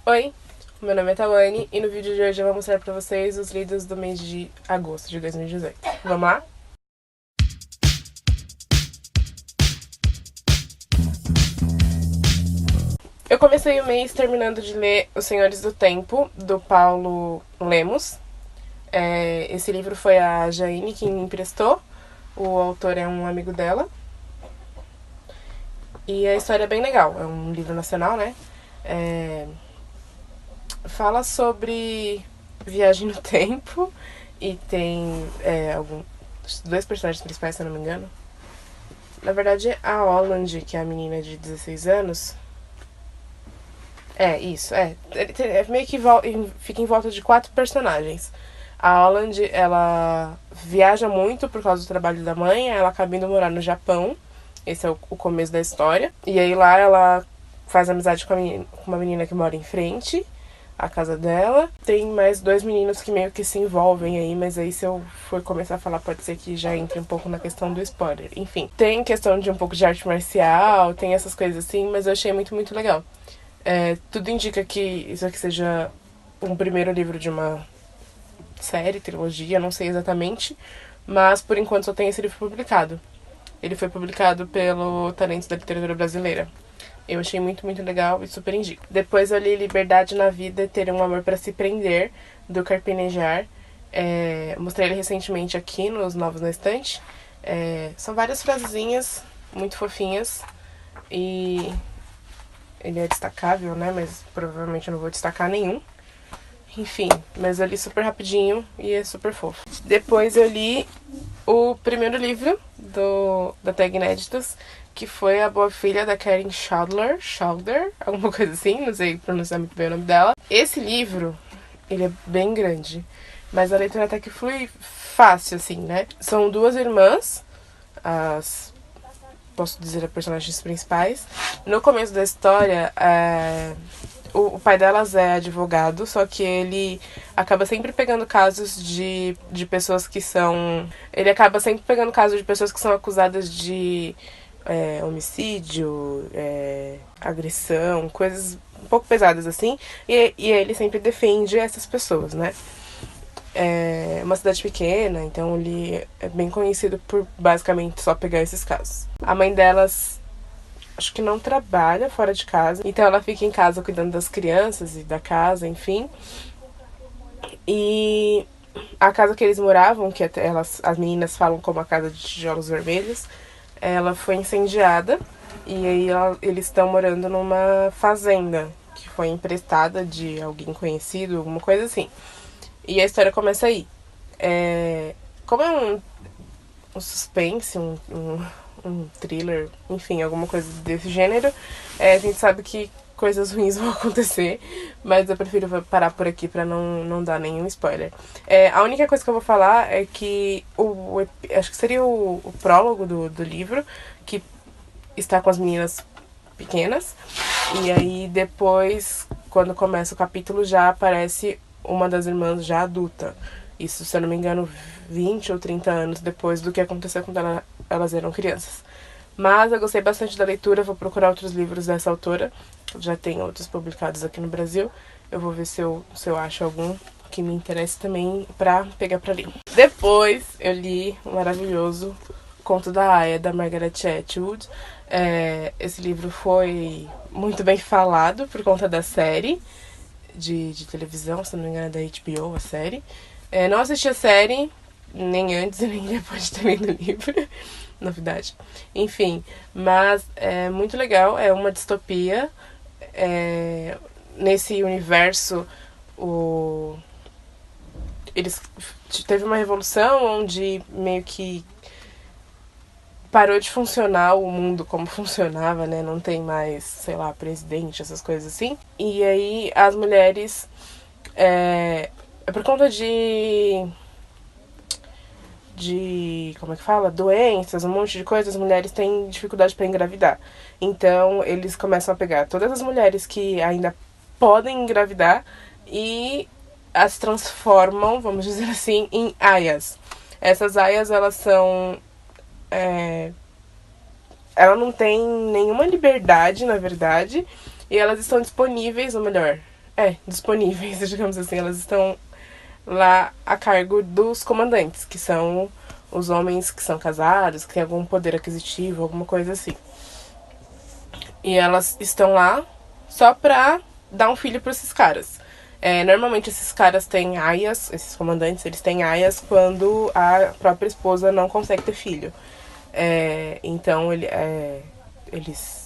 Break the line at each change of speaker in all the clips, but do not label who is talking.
Oi, meu nome é Tawane e no vídeo de hoje eu vou mostrar pra vocês os lidos do mês de agosto de 2018. Vamos lá? Eu comecei o mês terminando de ler Os Senhores do Tempo, do Paulo Lemos. Esse livro foi a Jaine que me emprestou, o autor é um amigo dela. E a história é bem legal, é um livro nacional, né? Fala sobre viagem no tempo e tem dois personagens principais, se eu não me engano. Na verdade, a Holland, que é a menina de 16 anos. Meio que fica em volta de 4 personagens. A Holland, ela viaja muito por causa do trabalho da mãe, ela acaba indo morar no Japão. Esse é o começo da história. E aí lá ela faz amizade com uma menina que mora em frente à casa dela. Tem mais 2 meninos que meio que se envolvem aí, mas aí se eu for começar a falar pode ser que já entre um pouco na questão do spoiler. Enfim, tem questão de um pouco de arte marcial, tem essas coisas assim, mas eu achei muito, muito legal. Tudo indica que isso aqui seja um primeiro livro de uma série, trilogia, não sei exatamente, mas por enquanto só tem esse livro publicado. Ele foi publicado pelo Talentos da Literatura Brasileira. Eu achei muito, muito legal e super indico. Depois eu li Liberdade na Vida, Ter um Amor para Se Prender, do Carpinejar. Mostrei ele recentemente aqui nos Novos na Estante. São várias frasezinhas muito fofinhas e ele é destacável, né? Mas provavelmente eu não vou destacar nenhum. Enfim, mas eu li super rapidinho e é super fofo. Depois eu li o primeiro livro da Tag Inéditos, que foi A Boa Filha, da Karen Schauder, alguma coisa assim, não sei pronunciar muito bem o nome dela. Esse livro, ele é bem grande, mas a leitura até que flui fácil, assim, né? São 2 irmãs, posso dizer, as personagens principais. No começo da história, o pai delas é advogado, só que ele acaba sempre pegando casos de pessoas que são... Ele acaba sempre pegando casos de pessoas que são acusadas de homicídio, agressão, coisas um pouco pesadas assim, e ele sempre defende essas pessoas, né? É uma cidade pequena, então ele é bem conhecido por basicamente só pegar esses casos. A mãe delas acho que não trabalha fora de casa, então ela fica em casa cuidando das crianças e da casa, enfim. E a casa que eles moravam, que até as meninas falam como a casa de tijolos vermelhos, ela foi incendiada e aí eles estão morando numa fazenda que foi emprestada de alguém conhecido, alguma coisa assim. E a história começa aí. Como é um suspense, um thriller, enfim, alguma coisa desse gênero, a gente sabe que coisas ruins vão acontecer, mas eu prefiro parar por aqui pra não dar nenhum spoiler. A única coisa que eu vou falar é que acho que seria o prólogo do livro, que está com as meninas pequenas, e aí depois, quando começa o capítulo, já aparece uma das irmãs já adulta. Isso, se eu não me engano, 20 ou 30 anos depois do que aconteceu quando elas eram crianças. Mas eu gostei bastante da leitura, vou procurar outros livros dessa autora. Já tem outros publicados aqui no Brasil. Eu vou ver se eu acho algum que me interesse também pra pegar pra ler. Depois eu li o maravilhoso Conto da Aya, da Margaret Atwood. Esse livro foi muito bem falado por conta da série de televisão, se não me engano é da HBO, a série. Não assisti a série, nem antes e nem depois de ter lido o livro. Novidade. Enfim, mas é muito legal, é uma distopia. Nesse universo, teve uma revolução onde meio que parou de funcionar o mundo como funcionava, né? Não tem mais, sei lá, presidente, essas coisas assim. E aí as mulheres, por conta de como é que fala? Doenças, um monte de coisas, as mulheres têm dificuldade para engravidar. Então, eles começam a pegar todas as mulheres que ainda podem engravidar e as transformam, vamos dizer assim, em aias. Essas aias, elas são... Ela não tem nenhuma liberdade, na verdade, e elas estão disponíveis, ou melhor, disponíveis, digamos assim. Elas estão lá a cargo dos comandantes, que são os homens que são casados, que têm algum poder aquisitivo, alguma coisa assim. E elas estão lá só pra dar um filho pra esses caras. Normalmente esses caras têm aias, esses comandantes, eles têm aias quando a própria esposa não consegue ter filho. Então eles...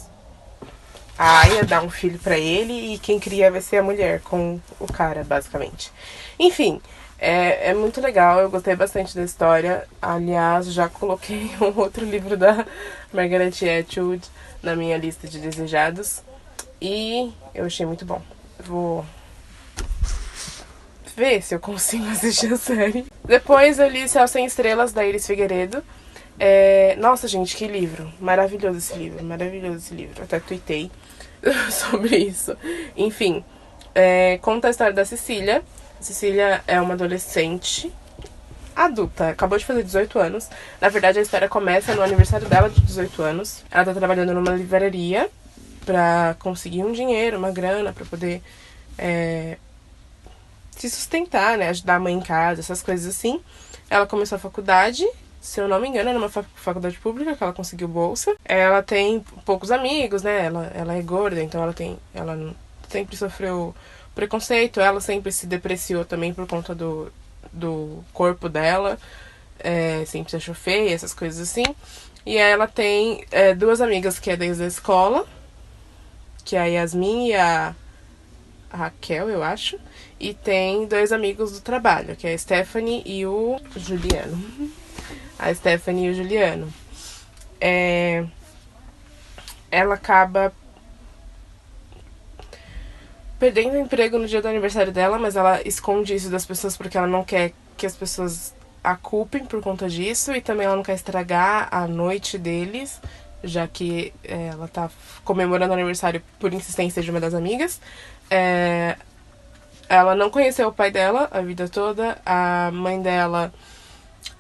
A aia dá um filho pra ele e quem cria vai ser a mulher com o cara, basicamente. Enfim, é muito legal, eu gostei bastante da história. Aliás, já coloquei um outro livro da Margaret Atwood na minha lista de desejados. E eu achei muito bom. Vou ver se eu consigo assistir a série. Depois eu li Céu Sem Estrelas, da Iris Figueiredo. Nossa, gente, que livro. Maravilhoso esse livro, maravilhoso esse livro. Até tuitei sobre isso. Enfim, conta a história da Cecília. Cecília é uma adolescente adulta, acabou de fazer 18 anos. Na verdade, a história começa no aniversário dela de 18 anos. Ela tá trabalhando numa livraria pra conseguir um dinheiro, uma grana, pra poder se sustentar, né? Ajudar a mãe em casa, essas coisas assim. Ela começou a faculdade, se eu não me engano, era uma faculdade pública que ela conseguiu bolsa. Ela tem poucos amigos, né? Ela é gorda, então ela sempre sofreu preconceito. Ela sempre se depreciou também por conta do corpo dela. Sempre se achou feia, essas coisas assim. E aí ela tem duas amigas que é desde a escola, que é a Yasmin e a Raquel, eu acho. E tem dois amigos do trabalho, que é a Stephanie e o Juliano. A Stephanie e o Juliano. Ela acaba perdendo o emprego no dia do aniversário dela, mas ela esconde isso das pessoas porque ela não quer que as pessoas a culpem por conta disso. E também ela não quer estragar a noite deles, já que ela tá comemorando o aniversário por insistência de uma das amigas. Ela não conheceu o pai dela a vida toda. A mãe dela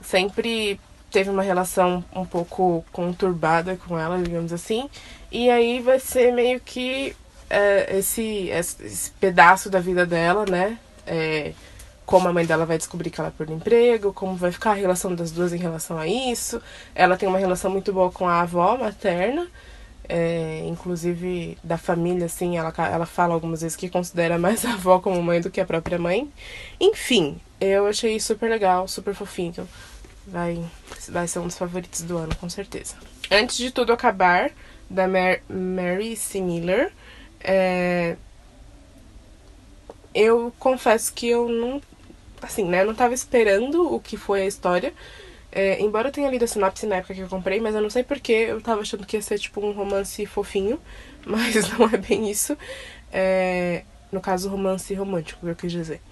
sempre teve uma relação um pouco conturbada com ela, digamos assim. E aí vai ser meio que esse pedaço da vida dela, né? Como a mãe dela vai descobrir que ela perdeu o emprego, como vai ficar a relação das duas em relação a isso. Ela tem uma relação muito boa com a avó materna. Inclusive da família, assim, ela fala algumas vezes que considera mais a avó como mãe do que a própria mãe. Enfim, eu achei super legal, super fofinho. Vai ser um dos favoritos do ano, com certeza. Antes de Tudo Acabar, da Mary C. Miller, eu confesso que eu não, assim, né, não tava esperando o que foi a história. Embora eu tenha lido a sinopse na época que eu comprei, mas eu não sei porque eu tava achando que ia ser tipo um romance fofinho, mas não é bem isso. No caso, romance romântico, eu quis dizer.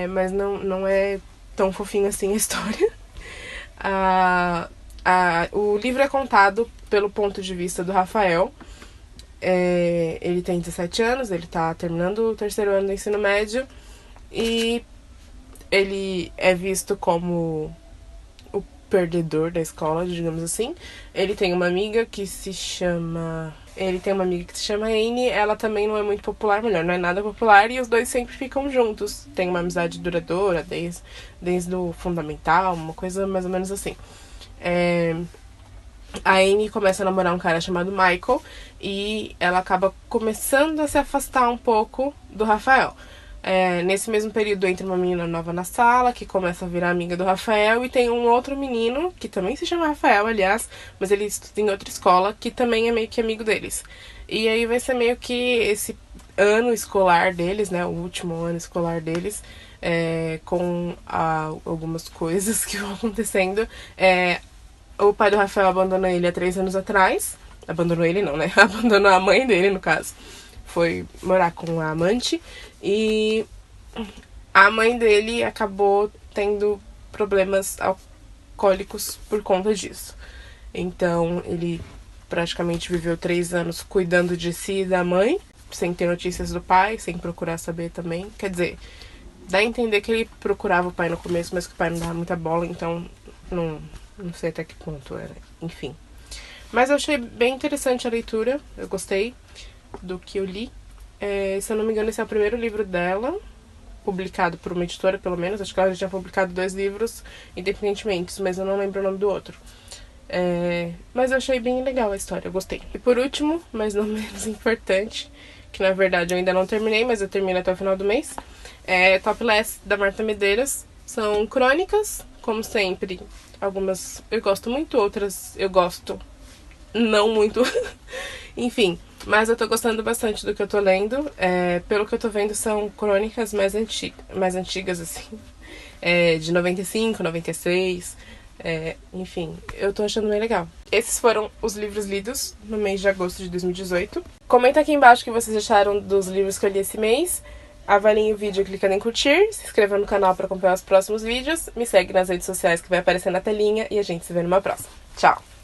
Mas não é tão fofinho assim a história. O livro é contado pelo ponto de vista do Rafael. Ele tem 17 anos, ele tá terminando o terceiro ano do ensino médio e ele é visto como o perdedor da escola, digamos assim. Ele tem uma amiga que se chama Anne. Ela também não é muito popular, melhor, não é nada popular, e os dois sempre ficam juntos. Tem uma amizade duradoura desde o fundamental, uma coisa mais ou menos assim. A Anne começa a namorar um cara chamado Michael e ela acaba começando a se afastar um pouco do Rafael. Nesse mesmo período entra uma menina nova na sala, que começa a virar amiga do Rafael, e tem um outro menino, que também se chama Rafael, aliás, mas ele estuda em outra escola, que também é meio que amigo deles. E aí vai ser meio que esse ano escolar deles, né, o último ano escolar deles, com algumas coisas que vão acontecendo. O pai do Rafael abandonou ele há 3 anos atrás. Abandonou ele não, né? Abandonou a mãe dele, no caso. Foi morar com a amante. E a mãe dele acabou tendo problemas alcoólicos por conta disso. Então ele praticamente viveu 3 anos cuidando de si e da mãe, sem ter notícias do pai, sem procurar saber também. Quer dizer, dá a entender que ele procurava o pai no começo, mas que o pai não dava muita bola, então não sei até que ponto era. Enfim. Mas eu achei bem interessante a leitura. Eu gostei do que eu li. Se eu não me engano, esse é o primeiro livro dela, publicado por uma editora, pelo menos. Acho que ela já tinha publicado 2 livros independentemente, mas eu não lembro o nome do outro. Mas eu achei bem legal a história, eu gostei. E por último, mas não menos importante, que na verdade eu ainda não terminei, mas eu termino até o final do mês, é Topless, da Marta Medeiros. São crônicas, como sempre. Algumas eu gosto muito, outras eu gosto não muito. Enfim, mas eu tô gostando bastante do que eu tô lendo. Pelo que eu tô vendo, são crônicas mais antigas, assim. De 95, 96. Enfim, eu tô achando bem legal. Esses foram os livros lidos no mês de agosto de 2018. Comenta aqui embaixo o que vocês acharam dos livros que eu li esse mês. Avaliem o vídeo clicando em curtir, se inscreva no canal para acompanhar os próximos vídeos, me segue nas redes sociais que vai aparecer na telinha e a gente se vê numa próxima. Tchau!